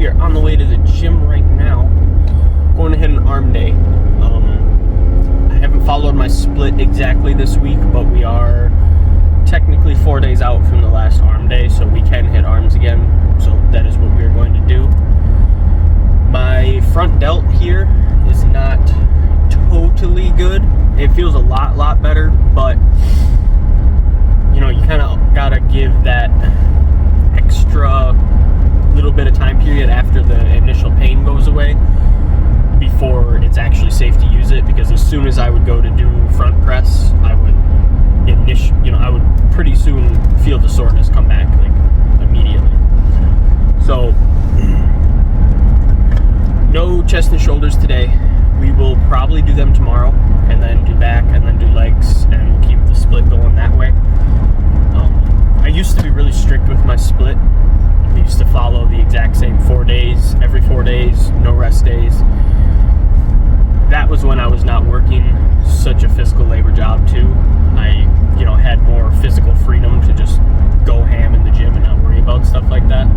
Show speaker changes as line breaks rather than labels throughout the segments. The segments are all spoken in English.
We are on the way to the gym right now. Going to hit an arm day. I haven't followed my split exactly this week, but we are technically 4 days out from the last arm day, so we can hit arms again. So that is what we are going to do. My front delt here is not totally good. It feels a lot better, but you know, you kind of gotta give that extra little bit of time period after the initial pain goes away before it's actually safe to use it, because as soon as I would go to do front press, I would I would pretty soon feel the soreness come back, like immediately. So no chest and shoulders today. We will probably do them tomorrow, and then do back, and then do legs, and we'll keep the split going that way. I used to be really strict with my split. I used to follow the exact same 4 days, every 4 days, no rest days. That was when I was not working such a physical labor job too. I, had more physical freedom to just go ham in the gym and not worry about stuff like that.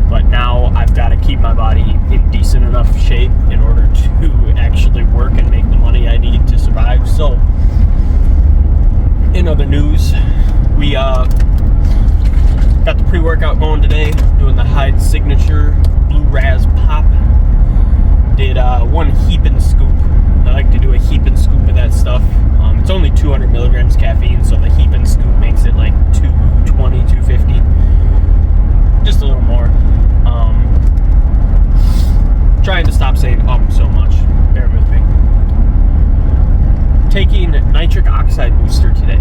But now I've got to keep my body in decent enough shape in order to actually work and make the money I need to survive. So, in other news, we got the pre-workout going today, doing the Hyde Signature Blue Raz Pop. Did one heap and scoop. I like to do a heap and scoop of that stuff. It's only 200 milligrams caffeine, so the heap and scoop makes it like 220, 250. Just a little more. Trying to stop saying so much. Bear with me. Taking nitric oxide booster today.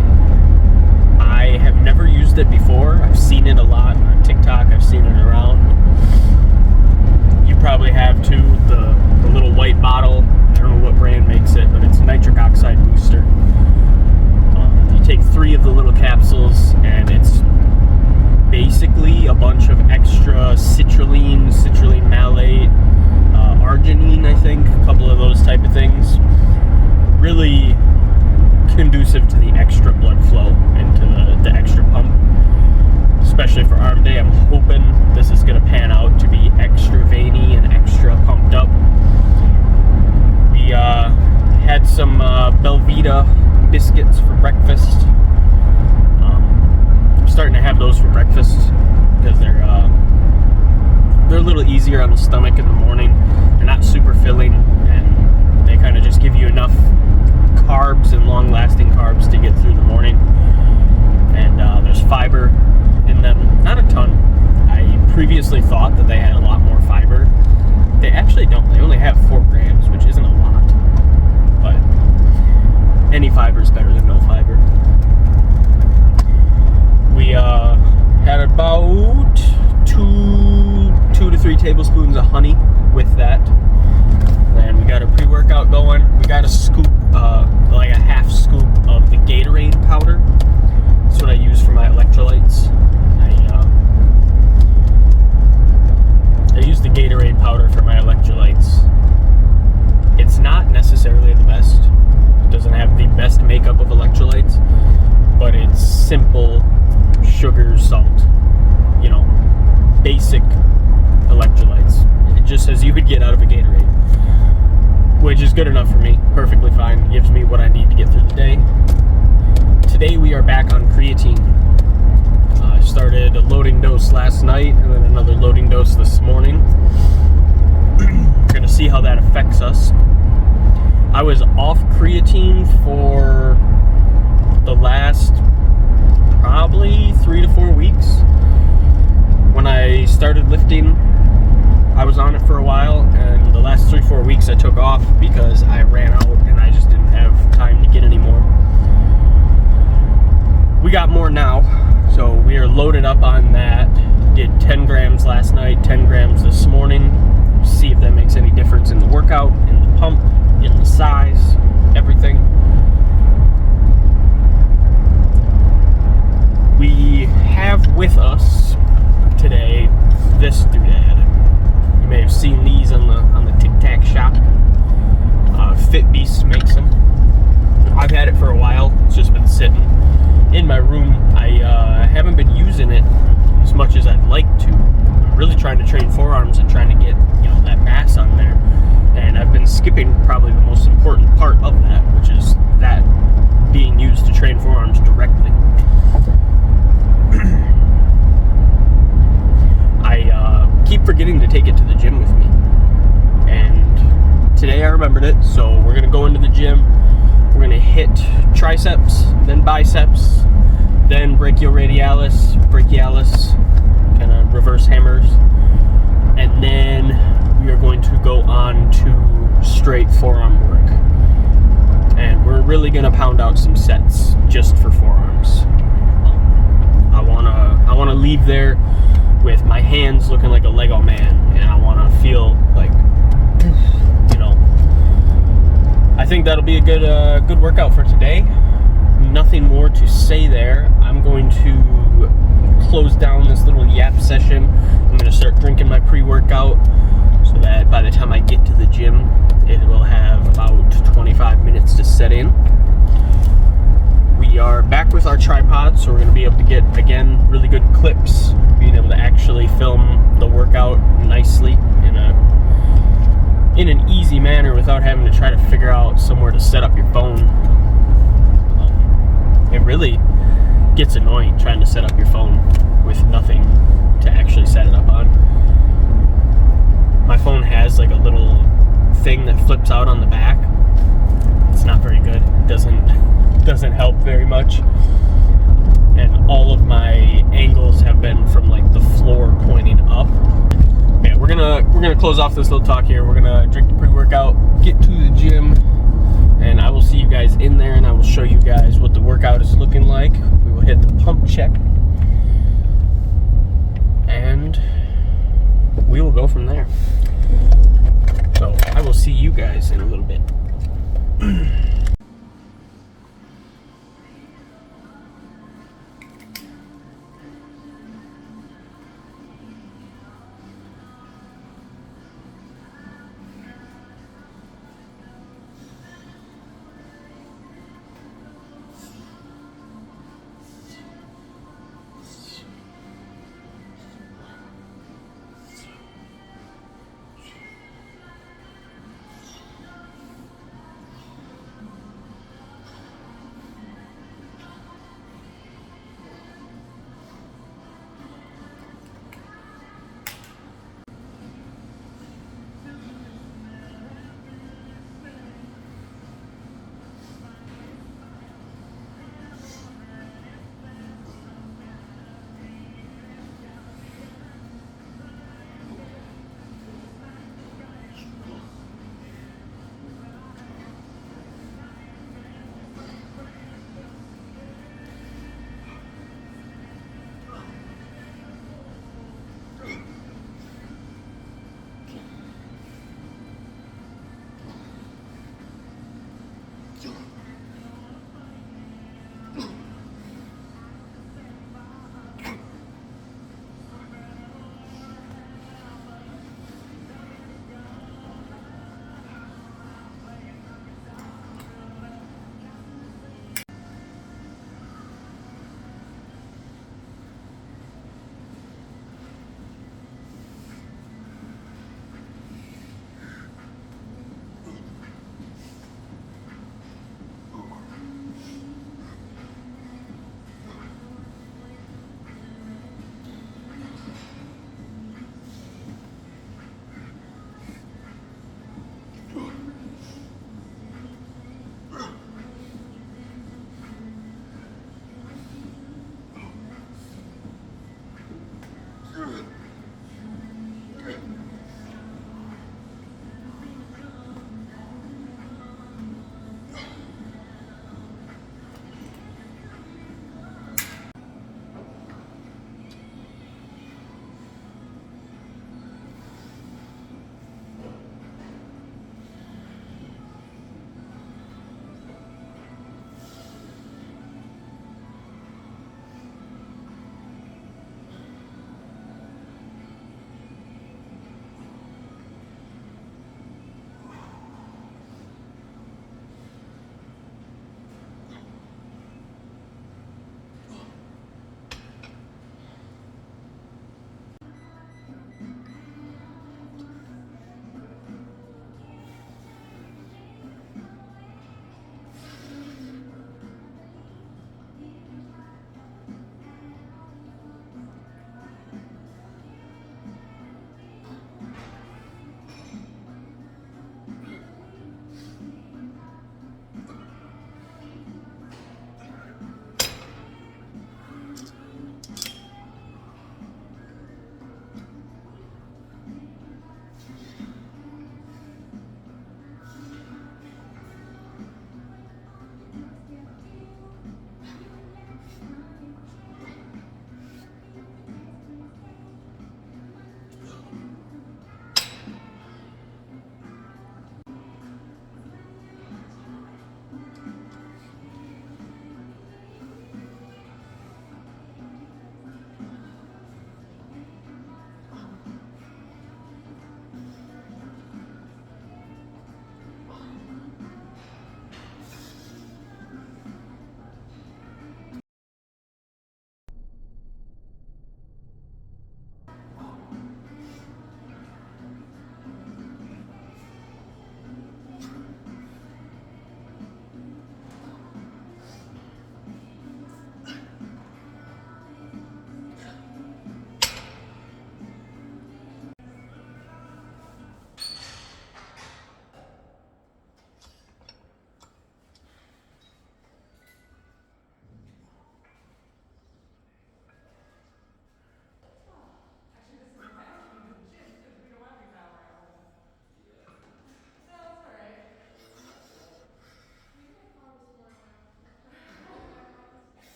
I have never used it before. I've seen it a lot on TikTok. I've seen it around. You probably have too. The little white bottle. I don't know what brand makes it, but it's nitric oxide booster. You take 3 of the little capsules, and it's basically a bunch of extra citrulline malate, arginine, I think, a couple of those type of things. Really conducive to the extra blood flow and to the extra pump, especially for arm day. I'm hoping this is going to pan out to be extra veiny and extra pumped up. We had some Belvita biscuits for breakfast. I'm starting to have those for breakfast because they're a little easier on the stomach in the morning. They're not super filling, and they kind of just give you enough carbs and long-lasting carbs to get through the morning. And there's fiber in them, not a ton. I previously thought that they had a lot more fiber. They actually don't. They only have 4 grams, which isn't a lot. But any fiber is better than no fiber. We had about 2 to 3 tablespoons of honey with that. Then we got a pre-workout going. We got a scoop, like a half scoop of the Gatorade powder. That's what I use for my electrolytes. I use the Gatorade powder for my electrolytes. It's not necessarily the best. It doesn't have the best makeup of electrolytes, but it's simple sugar, salt, basic electrolytes, just as you would get out of a Gatorade, which is good enough for me. Perfectly fine. Gives me what I need to get through the day. Today we are back on creatine. I started a loading dose last night and then another loading dose this morning. We're going to see how that affects us. I was off creatine for the last probably 3 to 4 weeks. When I started lifting, I was on it for a while, and the last 3-4 weeks I took off because I ran out and I just didn't have time to get any more. We got more now, so we are loaded up on that. Did 10 grams last night, 10 grams this morning. See if that makes any difference in the workout, in the pump, in the size, everything. We have with us today this doodad. You may have seen these on the Tic Tac shop. Fit Beast makes them. I've had it for a while. It's just been sitting in my room. I haven't been using it as much as I'd like to. I'm really trying to train forearms and trying to get, that mass on there. And I've been skipping probably the most important part of that, which is that being used to train forearms directly. I keep forgetting to take it to the gym with me. And today I remembered it, so we're going to go into the gym. We're going to hit triceps, then biceps, then brachioradialis, brachialis, kind of reverse hammers. And then we are going to go on to straight forearm work. And we're really going to pound out some sets just for forearms. I want to leave there with my hands looking like a Lego man, and I want to feel like, I think that'll be a good workout for today. Nothing more to say there. I'm going to close down this little yap session. I'm going to start drinking my pre-workout so that by the time I get to the gym, it will have about 25 minutes to set in. We are back with our tripod, so we're going to be able to get, again, really good clips, being able to actually film the workout nicely in an easy manner without having to try to figure out somewhere to set up your phone. It really gets annoying trying to set up your phone with nothing to actually set it up on. My phone has like a little thing that flips out on the back. It's not very good. It doesn't help very much. And all of my angles have been from like the floor pointing up. Yeah, we're gonna close off this little talk here. We're gonna drink the pre-workout, get to the gym, and I will see you guys in there, and I will show you guys what the workout is looking like. We will hit the pump check, and we will go from there. So I will see you guys in a little bit.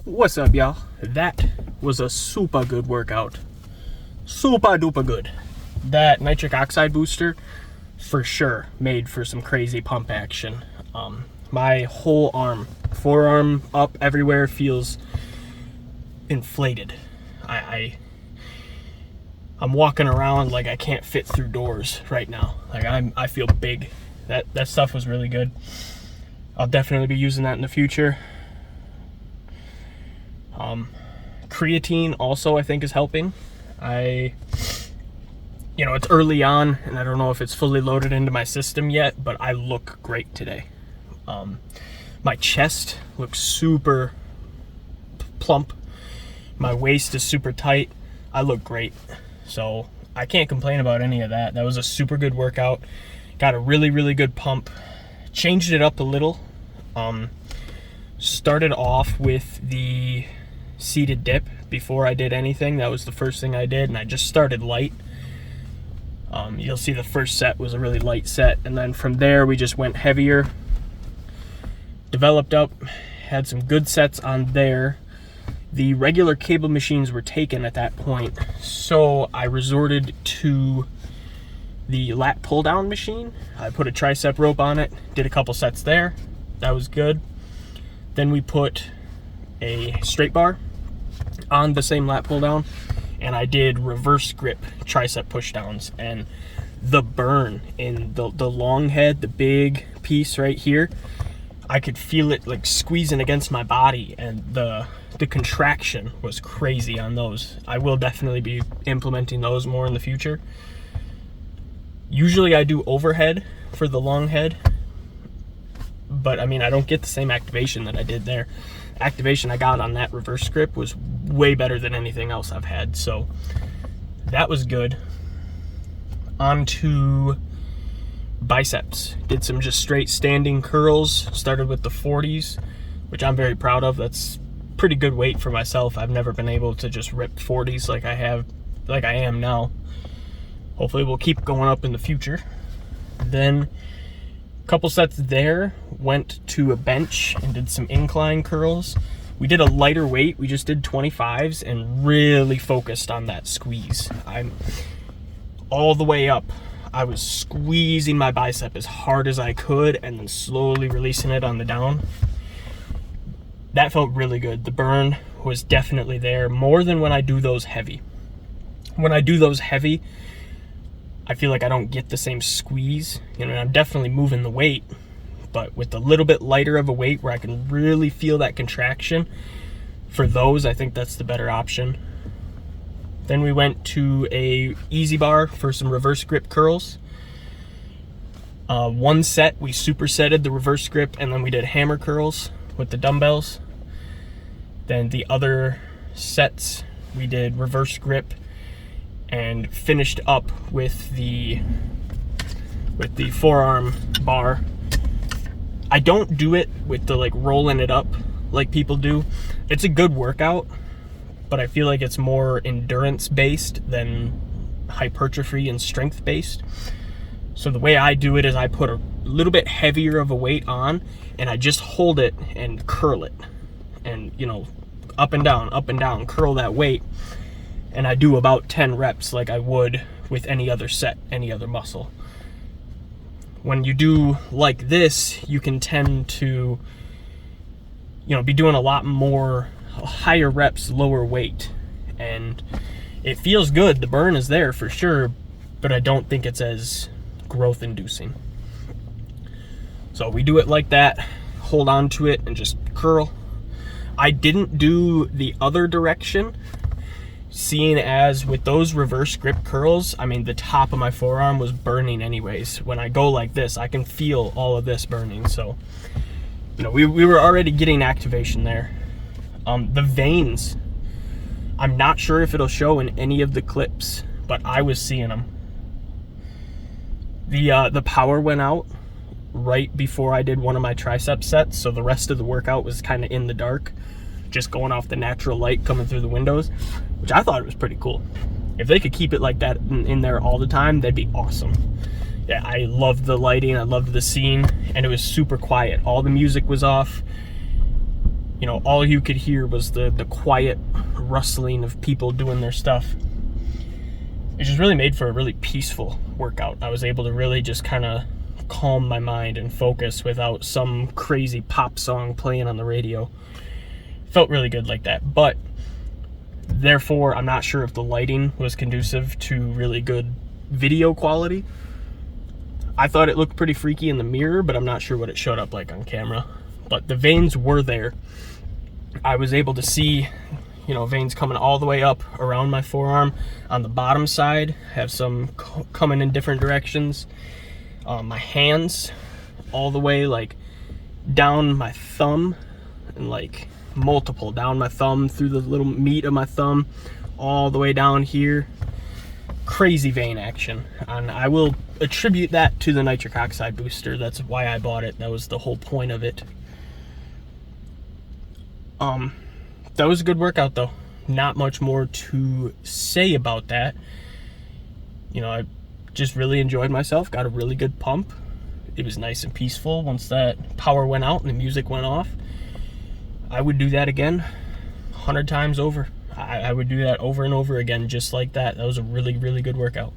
What's up, y'all? That was a super good workout. Super duper good. That nitric oxide booster, for sure, made for some crazy pump action. My whole arm, forearm up everywhere, feels inflated. I'm walking around like I can't fit through doors right now. Like I feel big. That stuff was really good. I'll definitely be using that in the future. Creatine also, I think, is helping. It's early on, and I don't know if it's fully loaded into my system yet, but I look great today. My chest looks super plump. My waist is super tight. I look great. So I can't complain about any of that. That was a super good workout. Got a really, really good pump. Changed it up a little. Started off with the seated dip before I did anything. That was the first thing I did, and I just started light. You'll see the first set was a really light set, and then from there we just went heavier. Developed up, had some good sets on there. The regular cable machines were taken at that point, so I resorted to the lat pull down machine. I put a tricep rope on it, did a couple sets there. That was good. Then we put a straight bar on the same lat pull down, and I did reverse grip tricep push downs, and the burn in the long head, the big piece right here, I could feel it like squeezing against my body, and the contraction was crazy on those. I will definitely be implementing those more in the future. Usually I do overhead for the long head, but I mean, I don't get the same activation that I did there. Activation I got on that reverse grip was way better than anything else I've had, so that was good. On to biceps. Did some just straight standing curls. Started with the 40s, which I'm very proud of. That's pretty good weight for myself. I've never been able to just rip 40s like I am now. Hopefully we'll keep going up in the future. Then a couple sets there, went to a bench and did some incline curls. We did a lighter weight. We just did 25s and really focused on that squeeze. I'm all the way up. I was squeezing my bicep as hard as I could and then slowly releasing it on the down. That felt really good. The burn was definitely there, more than when I do those heavy. When I do those heavy, I feel like I don't get the same squeeze. I'm definitely moving the weight, but with a little bit lighter of a weight where I can really feel that contraction, for those, I think that's the better option. Then we went to a easy bar for some reverse grip curls. One set, we supersetted the reverse grip, and then we did hammer curls with the dumbbells. Then the other sets, we did reverse grip and finished up with the forearm bar. I don't do it with the rolling it up like people do. It's a good workout, but I feel like it's more endurance based than hypertrophy and strength based. So the way I do it is I put a little bit heavier of a weight on, and I just hold it and curl it, and up and down, curl that weight. And I do about 10 reps like I would with any other set, any other muscle. When you do like this, you can tend to, be doing a lot more higher reps, lower weight. And it feels good. The burn is there for sure, but I don't think it's as growth inducing. So we do it like that, hold on to it and just curl. I didn't do the other direction, seeing as with those reverse grip curls, the top of my forearm was burning anyways. When I go like this, I can feel all of this burning. So, we were already getting activation there. The veins, I'm not sure if it'll show in any of the clips, but I was seeing them. The power went out right before I did one of my tricep sets, so the rest of the workout was kind of in the dark, just going off the natural light coming through the windows, which I thought was pretty cool. If they could keep it like that in there all the time, that'd be awesome. Yeah, I loved the lighting, I loved the scene, and it was super quiet. All the music was off. you know, all you could hear was the quiet rustling of people doing their stuff. It just really made for a really peaceful workout. I was able to really just kind of calm my mind and focus without some crazy pop song playing on the radio. Felt really good like that. But therefore, I'm not sure if the lighting was conducive to really good video quality. I thought it looked pretty freaky in the mirror, but I'm not sure what it showed up like on camera. But the veins were there. I was able to see, you know, veins coming all the way up around my forearm. On the bottom side, have some coming in different directions. My hands, all the way like down my thumb, and like multiple down my thumb through the little meat of my thumb, all the way down here. Crazy vein action, and I will attribute that to the nitric oxide booster. That's why I bought it. That was the whole point of it. That was a good workout though. Not much more to say about that. You know, I just really enjoyed myself, got a really good pump. It was nice and peaceful once that power went out and the music went off. I would do that again 100 times over. I would do that over and over again just like that. That was a really, really good workout.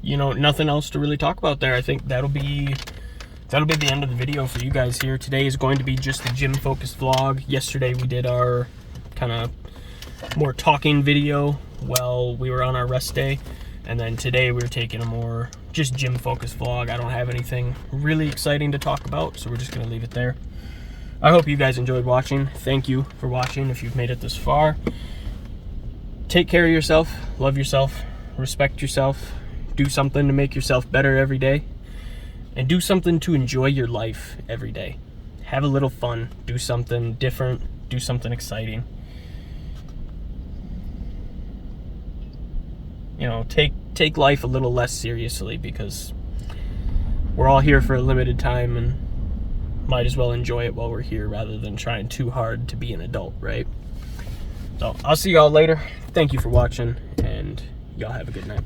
You know, nothing else to really talk about there. I think that'll be the end of the video for you guys here. Today is going to be just a gym focused vlog. Yesterday we did our kind of more talking video while we were on our rest day, and then today we're taking a more just gym focused vlog. I don't have anything really exciting to talk about, so we're just gonna leave it there. I hope you guys enjoyed watching. Thank you for watching if you've made it this far. Take care of yourself, love yourself, respect yourself, do something to make yourself better every day, and do something to enjoy your life every day. Have a little fun, do something different, do something exciting. You know, take life a little less seriously, because we're all here for a limited time and might as well enjoy it while we're here rather than trying too hard to be an adult, right? So I'll see y'all later. Thank you for watching, and y'all have a good night.